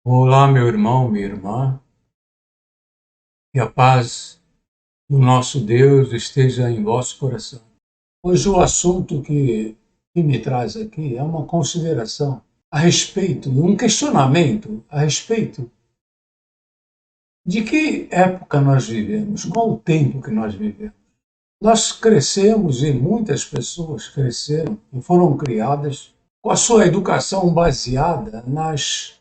Olá, meu irmão, minha irmã, que a paz do nosso Deus esteja em vosso coração. Hoje o assunto que me traz aqui é uma consideração a respeito, um questionamento a respeito de que época nós vivemos, qual o tempo que nós vivemos. Nós crescemos e muitas pessoas cresceram e foram criadas com a sua educação baseada nas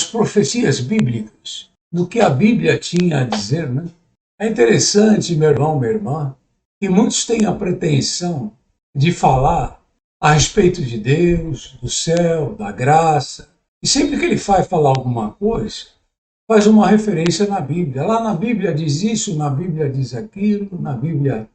profecias bíblicas, do que a Bíblia tinha a dizer, né? É interessante, meu irmão, minha irmã, que muitos têm a pretensão de falar a respeito de Deus, do céu, da graça, e sempre que ele vai falar alguma coisa, faz uma referência na Bíblia. Lá na Bíblia diz isso, na Bíblia diz aquilo, na Bíblia,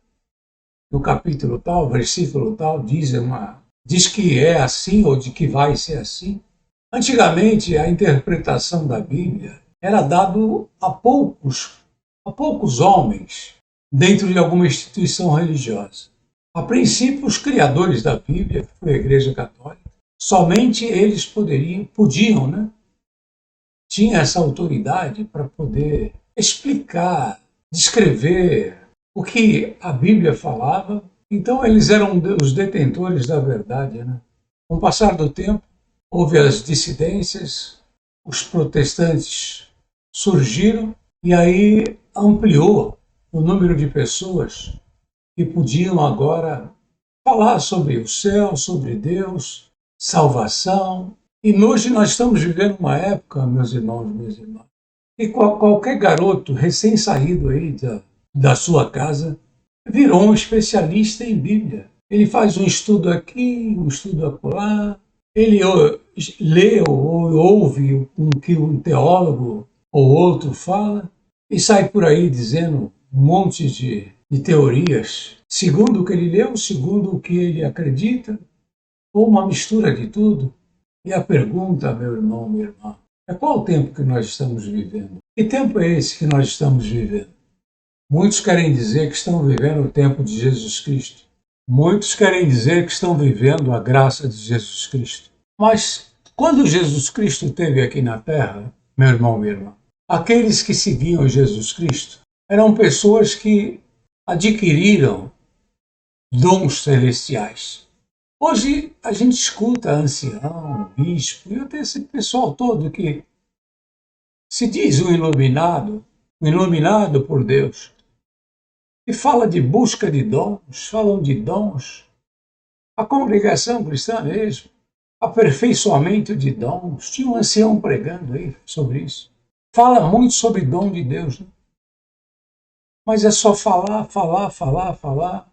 no capítulo tal, versículo tal, diz que é assim ou de que vai ser assim. Antigamente, a interpretação da Bíblia era dado a poucos homens dentro de alguma instituição religiosa. A princípio, os criadores da Bíblia, que foi a Igreja Católica, somente eles podiam, né? Tinha essa autoridade para poder explicar, descrever o que a Bíblia falava. Então, eles eram os detentores da verdade, né? Com o passar do tempo, houve as dissidências, os protestantes surgiram e aí ampliou o número de pessoas que podiam agora falar sobre o céu, sobre Deus, salvação. E hoje nós estamos vivendo uma época, meus irmãos e minhas irmãs, que qualquer garoto recém-saído aí da sua casa virou um especialista em Bíblia. Ele faz um estudo aqui, um estudo acolá, ele lê ou ouve o que um teólogo ou outro fala e sai por aí dizendo um monte de teorias, segundo o que ele leu, segundo o que ele acredita, ou uma mistura de tudo. E a pergunta, meu irmão, minha irmã, é qual o tempo que nós estamos vivendo? Que tempo é esse que nós estamos vivendo? Muitos querem dizer que estão vivendo o tempo de Jesus Cristo. Muitos querem dizer que estão vivendo a graça de Jesus Cristo. Mas quando Jesus Cristo esteve aqui na Terra, meu irmão, minha irmã, aqueles que seguiam Jesus Cristo eram pessoas que adquiriram dons celestiais. Hoje a gente escuta ancião, bispo e até esse pessoal todo que se diz um iluminado por Deus, e fala de busca de dons, falam de dons. A congregação cristã mesmo, aperfeiçoamento de dons. Tinha um ancião pregando aí sobre isso. Fala muito sobre dom de Deus, né? Mas é só falar, falar, falar, falar.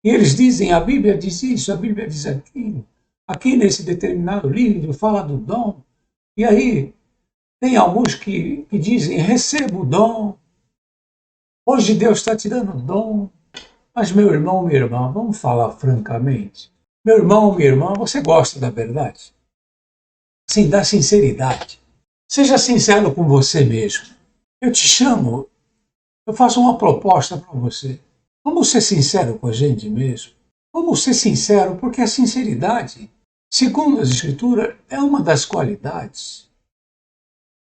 E eles dizem, a Bíblia diz isso, a Bíblia diz aquilo. Aqui nesse determinado livro fala do dom. E aí tem alguns que dizem, receba o dom. Hoje Deus está te dando dom. Mas meu irmão, minha irmã, vamos falar francamente. Meu irmão, minha irmã, você gosta da verdade? Sim, da sinceridade. Seja sincero com você mesmo. Eu te chamo, eu faço uma proposta para você. Vamos ser sincero com a gente mesmo. Vamos ser sincero, porque a sinceridade, segundo as Escrituras, é uma das qualidades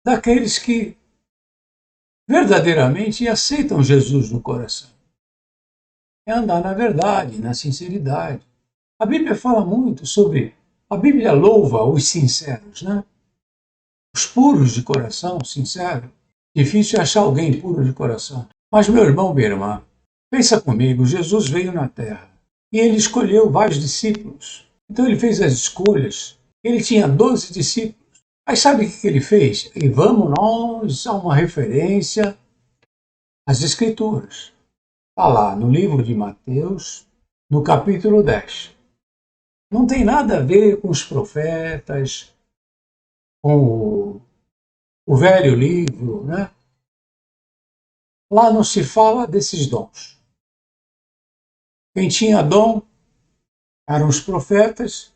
daqueles que verdadeiramente aceitam Jesus no coração. É andar na verdade, na sinceridade. A Bíblia fala muito sobre. A Bíblia louva os sinceros, né? Os puros de coração, sincero. Difícil achar alguém puro de coração. Mas, meu irmão, minha irmã, pensa comigo: Jesus veio na terra e ele escolheu vários discípulos. Então, ele fez as escolhas. Ele tinha 12 discípulos. Aí, sabe o que ele fez? E vamos nós a uma referência às Escrituras. Está lá no livro de Mateus, no capítulo 10. Não tem nada a ver com os profetas, com o velho livro, né? Lá não se fala desses dons. Quem tinha dom eram os profetas.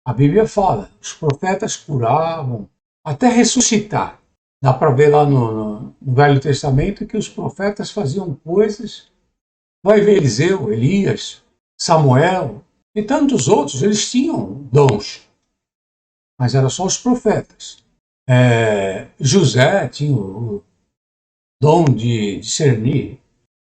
A Bíblia fala, os profetas curavam, até ressuscitar. Dá para ver lá no Velho Testamento que os profetas faziam coisas. Vai ver Eliseu, Elias, Samuel e tantos outros, eles tinham dons. mas era só os profetas. José tinha o dom de discernir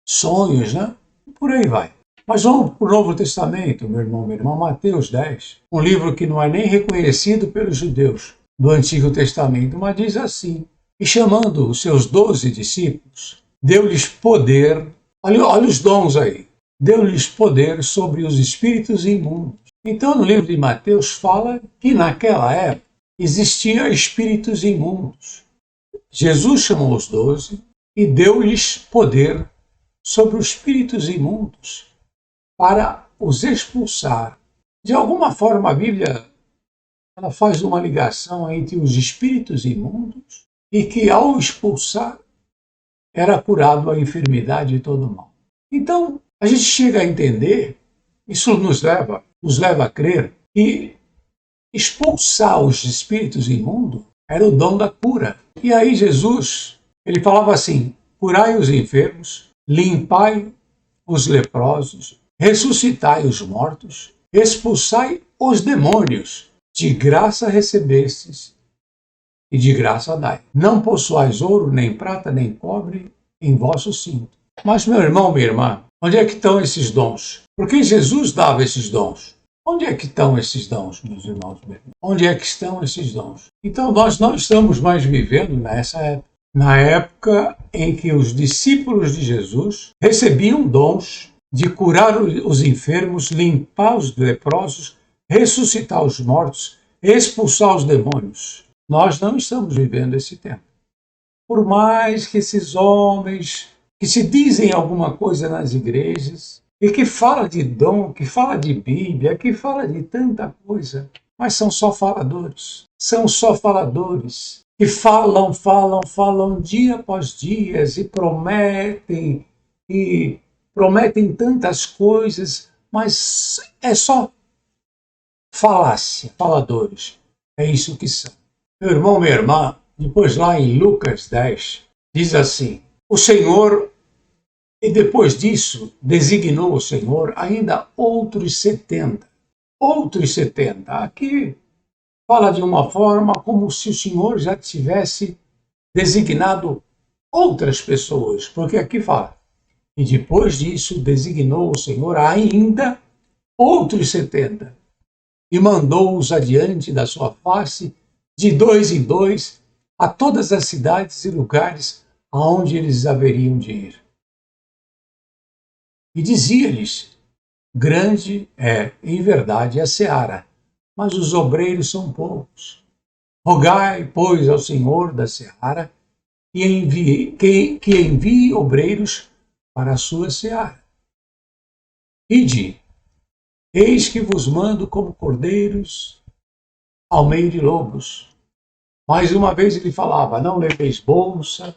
sonhos, né? Por aí vai. Mas vamos para o Novo Testamento, meu irmão, minha irmã, Mateus 10, um livro que não é nem reconhecido pelos judeus do Antigo Testamento, mas diz assim: e chamando os seus 12 discípulos, deu-lhes poder, olha os dons aí, deu-lhes poder sobre os espíritos imundos. Então, no livro de Mateus fala que naquela época existiam espíritos imundos. Jesus chamou os 12 e deu-lhes poder sobre os espíritos imundos para os expulsar. De alguma forma, a Bíblia ela faz uma ligação entre os espíritos imundos e que, ao expulsar, era curado a enfermidade e todo o mal. Então, a gente chega a entender, isso nos leva a crer que expulsar os espíritos imundos era o dom da cura. E aí Jesus, ele falava assim: curai os enfermos, limpai os leprosos, ressuscitai os mortos, expulsai os demônios. De graça recebestes e de graça dai. Não possuais ouro, nem prata, nem cobre em vosso cinto. Mas, meu irmão, minha irmã, onde é que estão esses dons? Porque Jesus dava esses dons. Onde é que estão esses dons, meus irmãos? Onde é que estão esses dons? Então, nós não estamos mais vivendo nessa época. Na época em que os discípulos de Jesus recebiam dons de curar os enfermos, limpar os leprosos, ressuscitar os mortos, expulsar os demônios. Nós não estamos vivendo esse tempo. Por mais que esses homens que se dizem alguma coisa nas igrejas e que fala de dom, que fala de Bíblia, que fala de tanta coisa, mas são só faladores. São só faladores que falam dia após dia e prometem tantas coisas, mas é só falácia, faladores. É isso que são. Meu irmão, minha irmã, depois lá em Lucas 10, diz assim: o Senhor, e depois disso, designou o Senhor ainda outros 70. Outros 70. Aqui fala de uma forma como se o Senhor já tivesse designado outras pessoas, porque aqui fala: e depois disso designou o Senhor ainda outros 70, e mandou-os adiante da sua face, de dois em dois, a todas as cidades e lugares aonde eles haveriam de ir. E dizia-lhes: grande é, em verdade, a seara, mas os obreiros são poucos. Rogai, pois, ao Senhor da seara que envie obreiros para a sua seara. Ide, eis que vos mando como cordeiros ao meio de lobos. Mais uma vez ele falava: não leveis bolsa,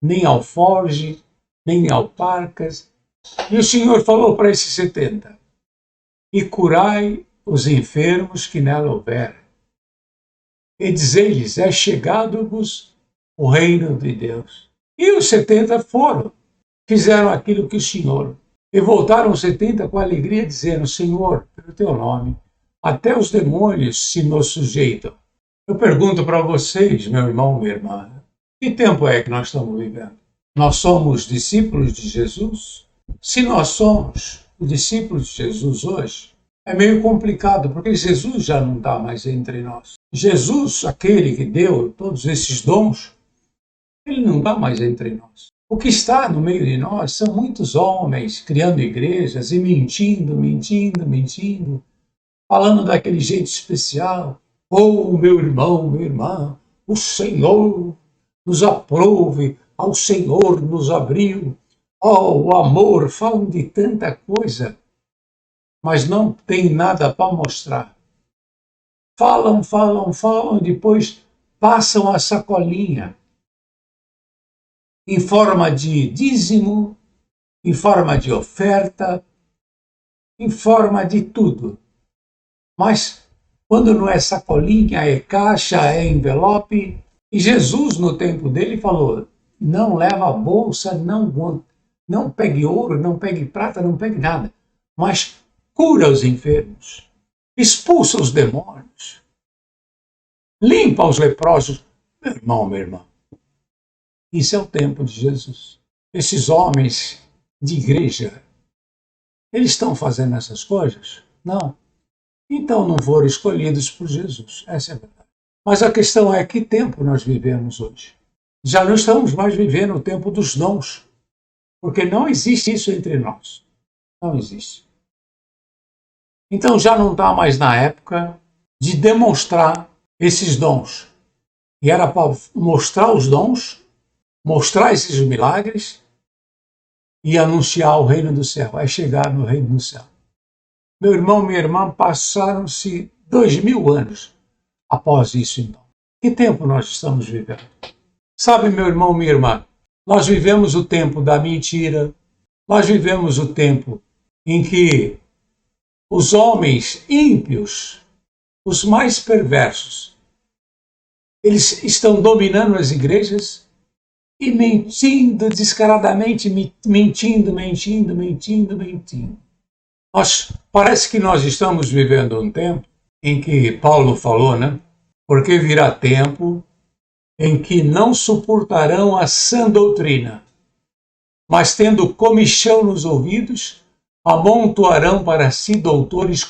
nem alforge, nem alparcas. E o Senhor falou para esses 70: e curai os enfermos que nela houver. E dizei-lhes: é chegado-vos o reino de Deus. E os 70 foram, fizeram aquilo que o Senhor. E voltaram os 70 com alegria, dizendo: Senhor, pelo teu nome, até os demônios se nos sujeitam. Eu pergunto para vocês, meu irmão, minha irmã, que tempo é que nós estamos vivendo? Nós somos discípulos de Jesus? Se nós somos discípulos de Jesus hoje, é meio complicado, porque Jesus já não está mais entre nós. Jesus, aquele que deu todos esses dons, ele não está mais entre nós. O que está no meio de nós são muitos homens criando igrejas e mentindo, falando daquele jeito especial. Oh, meu irmão, minha irmã, o Senhor nos aprove, ao Senhor nos abriu. Oh, o amor, falam de tanta coisa, mas não tem nada para mostrar. Falam, e depois passam a sacolinha em forma de dízimo, em forma de oferta, em forma de tudo. Mas quando não é sacolinha, é caixa, é envelope. E Jesus, no tempo dele, falou: não leva bolsa, não pegue ouro, não pegue prata, não pegue nada, mas cura os enfermos, expulsa os demônios. limpa os leprosos. Meu irmão, minha irmã, isso é o tempo de Jesus. Esses homens de igreja, eles estão fazendo essas coisas? Não. Então não foram escolhidos por Jesus. Essa é a verdade. Mas a questão é que tempo nós vivemos hoje. Já não estamos mais vivendo o tempo dos dons, porque não existe isso entre nós. Não existe. Então já não está mais na época de demonstrar esses dons. E era para mostrar os dons, mostrar esses milagres e anunciar o reino do céu, é chegar no reino do céu. Meu irmão, minha irmã, passaram-se 2000 anos após isso, então. Que tempo nós estamos vivendo? Sabe, meu irmão, minha irmã, nós vivemos o tempo da mentira, nós vivemos o tempo em que os homens ímpios, os mais perversos, eles estão dominando as igrejas e mentindo descaradamente, mentindo. Parece que nós estamos vivendo um tempo em que Paulo falou, né? Porque virá tempo em que não suportarão a sã doutrina, mas tendo comichão nos ouvidos, amontoarão para si doutores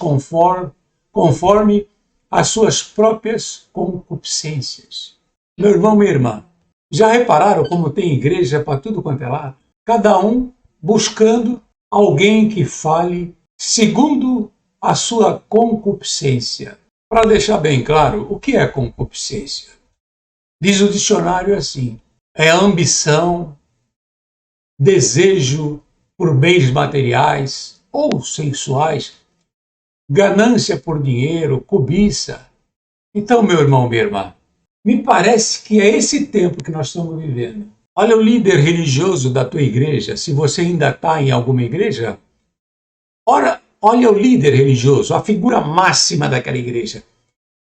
conforme as suas próprias concupiscências. Meu irmão, minha irmã, já repararam como tem igreja para tudo quanto é lado? Cada um buscando alguém que fale segundo a sua concupiscência. Para deixar bem claro, o que é concupiscência? Diz o dicionário assim: é ambição, desejo por bens materiais ou sexuais, ganância por dinheiro, cobiça. Então, meu irmão, minha irmã, me parece que é esse tempo que nós estamos vivendo. Olha o líder religioso da tua igreja, se você ainda está em alguma igreja, olha o líder religioso, a figura máxima daquela igreja.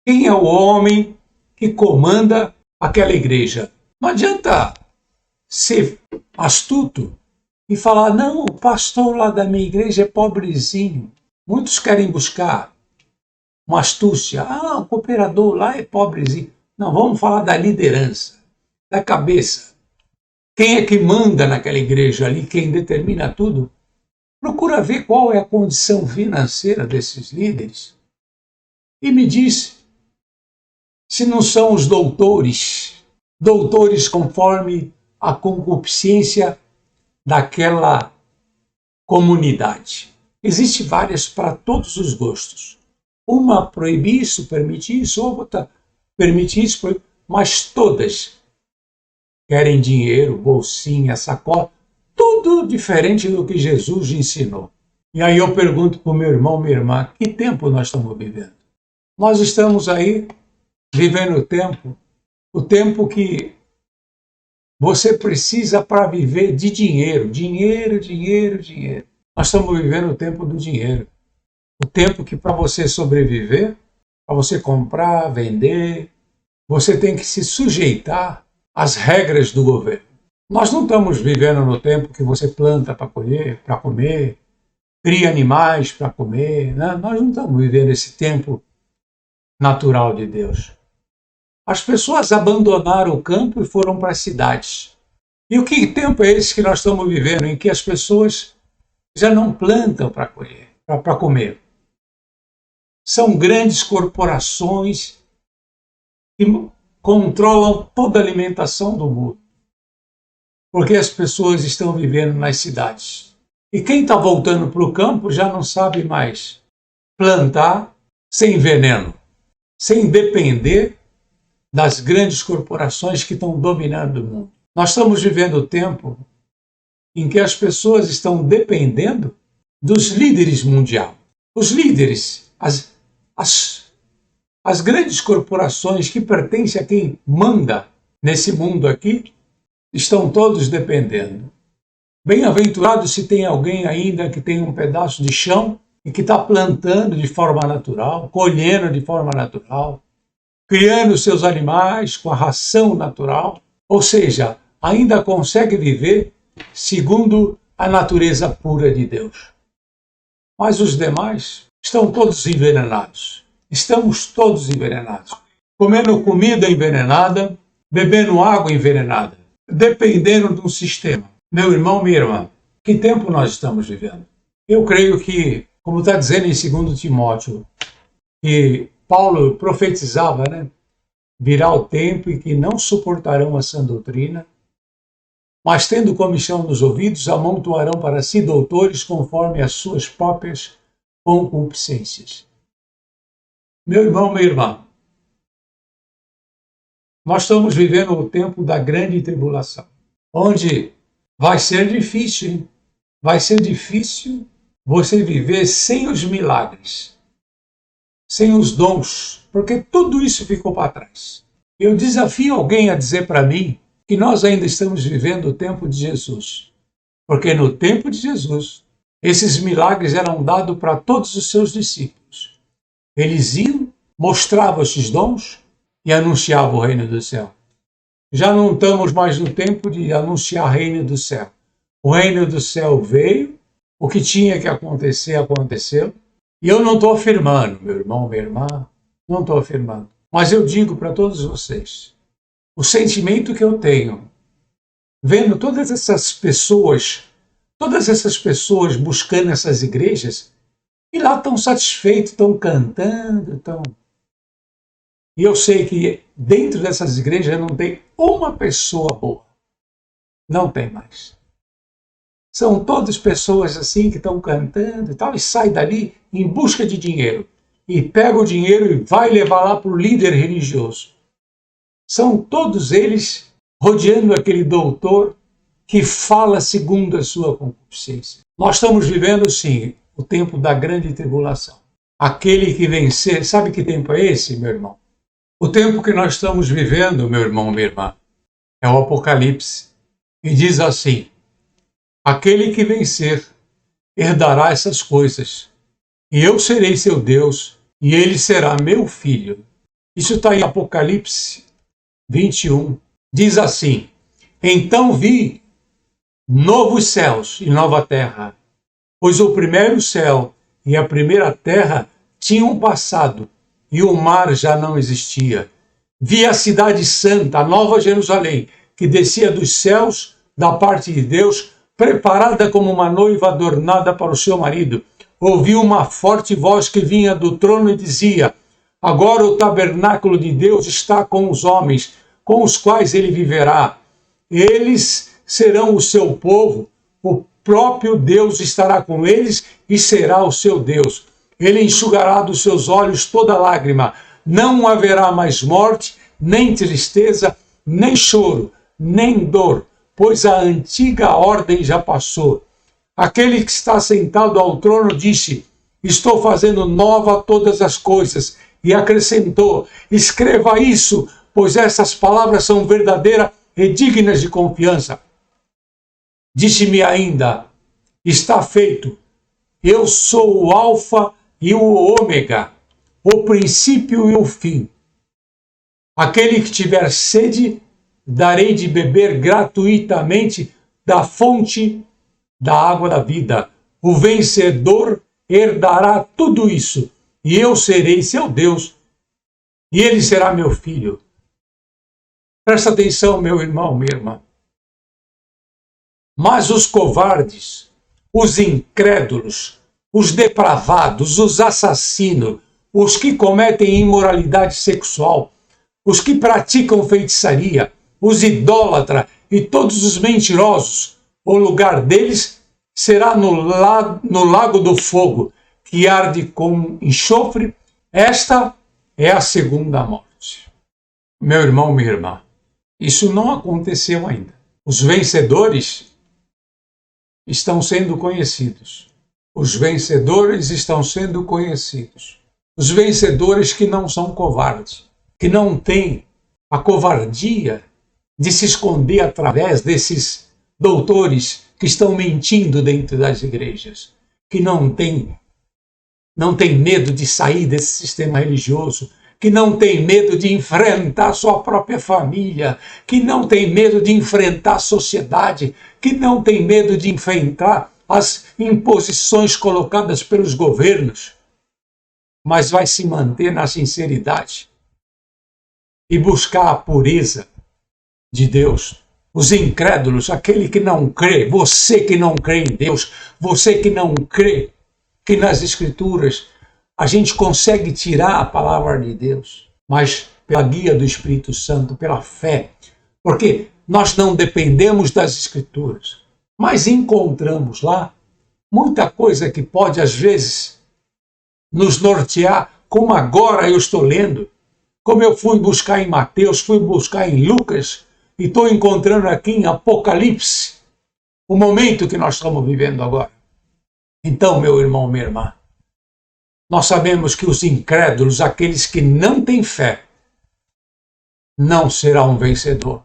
Quem é o homem que comanda aquela igreja? Não adianta ser astuto e falar, não, o pastor lá da minha igreja é pobrezinho. Muitos querem buscar uma astúcia. O cooperador lá é pobrezinho. Não, vamos falar da liderança, da cabeça. Quem é que manda naquela igreja ali, quem determina tudo? Procura ver qual é a condição financeira desses líderes e me diz se não são os doutores conforme a concupiscência daquela comunidade. Existem várias para todos os gostos. Uma proíbe isso, permite isso, outra permite isso, mas todas querem dinheiro, bolsinha, sacola, tudo diferente do que Jesus ensinou. E aí eu pergunto para o meu irmão, minha irmã, que tempo nós estamos vivendo? Nós estamos aí vivendo o tempo que você precisa para viver de dinheiro. Nós estamos vivendo o tempo do dinheiro. O tempo que para você sobreviver, para você comprar, vender, você tem que se sujeitar às regras do governo. Nós não estamos vivendo no tempo que você planta para colher, para comer, cria animais para comer. Né? Nós não estamos vivendo esse tempo natural de Deus. As pessoas abandonaram o campo e foram para as cidades. E o que tempo é esse que nós estamos vivendo, em que as pessoas já não plantam para colher, para comer? São grandes corporações que controlam toda a alimentação do mundo, porque as pessoas estão vivendo nas cidades. E quem está voltando para o campo já não sabe mais plantar sem veneno, sem depender das grandes corporações que estão dominando o mundo. Nós estamos vivendo o tempo em que as pessoas estão dependendo dos líderes mundiais. Os líderes, as grandes corporações que pertencem a quem manda nesse mundo aqui, estão todos dependendo. Bem-aventurado se tem alguém ainda que tem um pedaço de chão e que está plantando de forma natural, colhendo de forma natural, criando seus animais com a ração natural, ou seja, ainda consegue viver segundo a natureza pura de Deus. Mas os demais estão todos envenenados. Estamos todos envenenados. comendo comida envenenada, bebendo água envenenada, dependendo de um sistema. Meu irmão, minha irmã, que tempo nós estamos vivendo? Eu creio que, como está dizendo em 2 Timóteo, que Paulo profetizava, né? Virá o tempo em que não suportarão a sã doutrina, mas tendo comichão nos ouvidos, amontoarão para si doutores conforme as suas próprias concupiscências. Meu irmão, minha irmã, nós estamos vivendo o tempo da grande tribulação, onde vai ser difícil, hein? Vai ser difícil você viver sem os milagres, sem os dons, porque tudo isso ficou para trás. Eu desafio alguém a dizer para mim que nós ainda estamos vivendo o tempo de Jesus, porque no tempo de Jesus, esses milagres eram dados para todos os seus discípulos. Eles iam, mostravam esses dons e anunciavam o reino do céu. Já não estamos mais no tempo de anunciar o reino do céu. O reino do céu veio, o que tinha que acontecer, aconteceu. E eu não estou afirmando, meu irmão, minha irmã, não estou afirmando. Mas eu digo para todos vocês, o sentimento que eu tenho, vendo todas essas pessoas buscando essas igrejas, e lá estão satisfeitos, estão cantando, estão... E eu sei que dentro dessas igrejas não tem uma pessoa boa. Não tem mais. São todas pessoas assim que estão cantando e tal, e sai dali em busca de dinheiro. E pega o dinheiro e vai levar lá para o líder religioso. São todos eles rodeando aquele doutor que fala segundo a sua concupiscência. Nós estamos vivendo, sim, o tempo da grande tribulação. Aquele que vencer, sabe que tempo é esse, meu irmão? O tempo que nós estamos vivendo, meu irmão, minha irmã, é o Apocalipse. E diz assim: aquele que vencer herdará essas coisas, e eu serei seu Deus, e ele será meu filho. Isso está em Apocalipse 21. Diz assim: então vi novos céus e nova terra, pois o primeiro céu e a primeira terra tinham passado, e o mar já não existia. Vi a cidade santa, a nova Jerusalém, que descia dos céus da parte de Deus, preparada como uma noiva adornada para o seu marido. Ouvi uma forte voz que vinha do trono e dizia: agora o tabernáculo de Deus está com os homens, com os quais ele viverá. Eles serão o seu povo, o próprio Deus estará com eles e será o seu Deus. Ele enxugará dos seus olhos toda lágrima. Não haverá mais morte, nem tristeza, nem choro, nem dor, pois a antiga ordem já passou. Aquele que está sentado ao trono disse: estou fazendo nova todas as coisas. E acrescentou: escreva isso, pois essas palavras são verdadeiras e dignas de confiança. Disse-me ainda: está feito. Eu sou o Alfa e o Ômega, o princípio e o fim. Aquele que tiver sede, darei de beber gratuitamente da fonte da água da vida. O vencedor herdará tudo isso, e eu serei seu Deus, e ele será meu filho. Presta atenção, meu irmão, minha irmã. Mas os covardes, os incrédulos, os depravados, os assassinos, os que cometem imoralidade sexual, os que praticam feitiçaria, os idólatras e todos os mentirosos, o lugar deles será no lago do fogo, que arde com enxofre. Esta é a segunda morte. Meu irmão, minha irmã, isso não aconteceu ainda. Os vencedores estão sendo conhecidos. Os vencedores estão sendo conhecidos. Os vencedores que não são covardes, que não têm a covardia de se esconder através desses doutores que estão mentindo dentro das igrejas, que não têm medo de sair desse sistema religioso, que não tem medo de enfrentar sua própria família, que não tem medo de enfrentar a sociedade, que não tem medo de enfrentar as imposições colocadas pelos governos, mas vai se manter na sinceridade. e buscar a pureza de Deus. Os incrédulos, aquele que não crê, você que não crê em Deus, você que não crê que nas Escrituras a gente consegue tirar a palavra de Deus, mas pela guia do Espírito Santo, pela fé, porque nós não dependemos das Escrituras, mas encontramos lá muita coisa que pode, às vezes, nos nortear, como agora eu estou lendo, como eu fui buscar em Mateus, fui buscar em Lucas, e estou encontrando aqui em Apocalipse, o momento que nós estamos vivendo agora. Então, meu irmão, minha irmã, nós sabemos que os incrédulos, aqueles que não têm fé, não serão vencedor.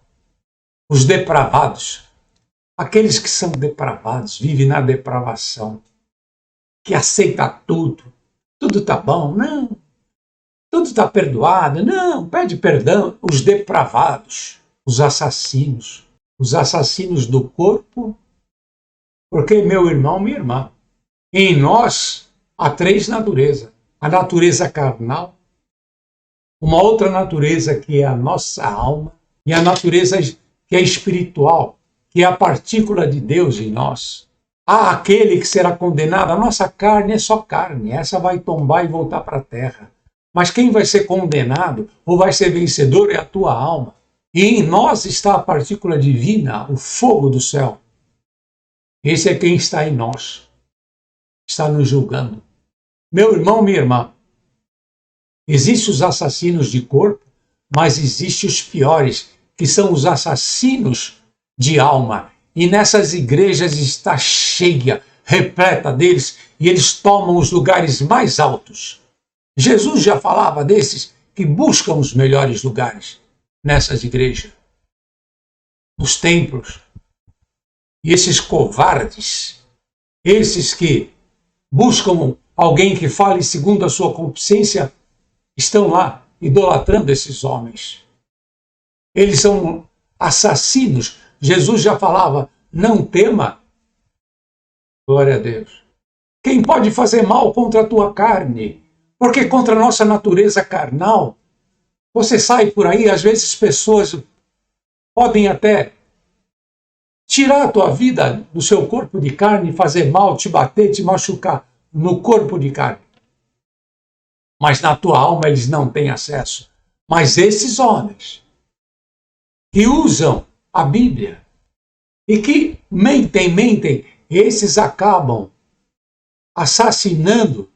Os depravados, aqueles que são depravados, vivem na depravação, que aceita tudo está bom, não, tudo está perdoado, não, pede perdão. Os depravados, os assassinos do corpo, porque, meu irmão, minha irmã, em nós há três naturezas: a natureza carnal, uma outra natureza que é a nossa alma, e a natureza que é espiritual, que é a partícula de Deus em nós. Há aquele que será condenado. A nossa carne é só carne, essa vai tombar e voltar para a terra. Mas quem vai ser condenado ou vai ser vencedor é a tua alma. E em nós está a partícula divina, o fogo do céu. Esse é quem está em nós, está nos julgando. Meu irmão, minha irmã, existem os assassinos de corpo, mas existem os piores, que são os assassinos de alma. E nessas igrejas está cheia, repleta deles, e eles tomam os lugares mais altos. Jesus já falava desses que buscam os melhores lugares nessas igrejas, nos templos. E esses covardes, esses que buscam alguém que fale segundo a sua consciência, estão lá idolatrando esses homens. Eles são assassinos. Jesus já falava, não tema. Glória a Deus. Quem pode fazer mal contra a tua carne? Porque contra a nossa natureza carnal, você sai por aí, às vezes pessoas podem até tirar a tua vida do seu corpo de carne, fazer mal, te bater, te machucar no corpo de carne. Mas na tua alma eles não têm acesso. Mas esses homens que usam a Bíblia e que mentem, esses acabam assassinando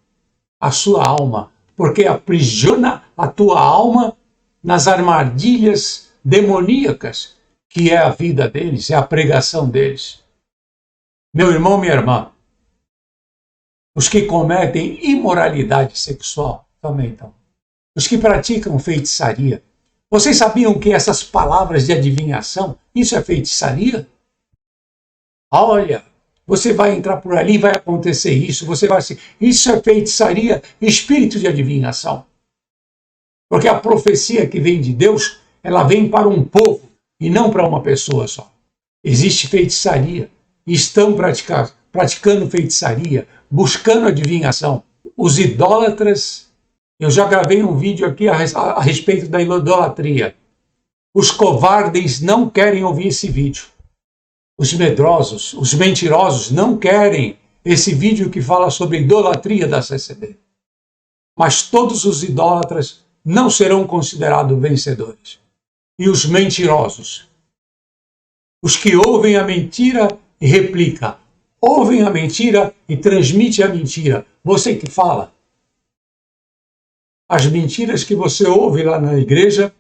a sua alma, porque aprisiona a tua alma nas armadilhas demoníacas que é a vida deles, é a pregação deles. Meu irmão, minha irmã, os que cometem imoralidade sexual também estão. Os que praticam feitiçaria. Vocês sabiam que essas palavras de adivinhação, isso é feitiçaria? Olha, você vai entrar por ali, vai acontecer isso, você vai ser. Isso é feitiçaria, espírito de adivinhação. Porque a profecia que vem de Deus, ela vem para um povo e não para uma pessoa só. Existe feitiçaria. Estão praticando feitiçaria, buscando adivinhação. Os idólatras, eu já gravei um vídeo aqui a respeito da idolatria. Os covardes não querem ouvir esse vídeo. Os medrosos, os mentirosos não querem esse vídeo que fala sobre a idolatria da CCB. Mas todos os idólatras não serão considerados vencedores. E os mentirosos, os que ouvem a mentira e replicam, ouvem a mentira e transmitem a mentira. Você que fala as mentiras que você ouve lá na igreja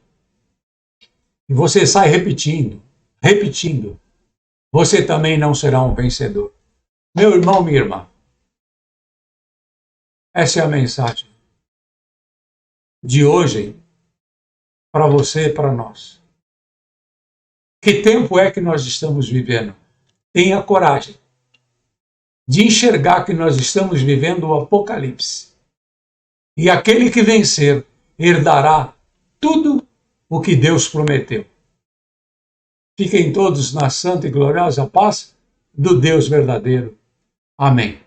e você sai repetindo, você também não será um vencedor. Meu irmão, minha irmã, essa é a mensagem de hoje para você e para nós. Que tempo é que nós estamos vivendo? Tenha coragem de enxergar que nós estamos vivendo o Apocalipse. E aquele que vencer herdará tudo o que Deus prometeu. Fiquem todos na santa e gloriosa paz do Deus verdadeiro. Amém.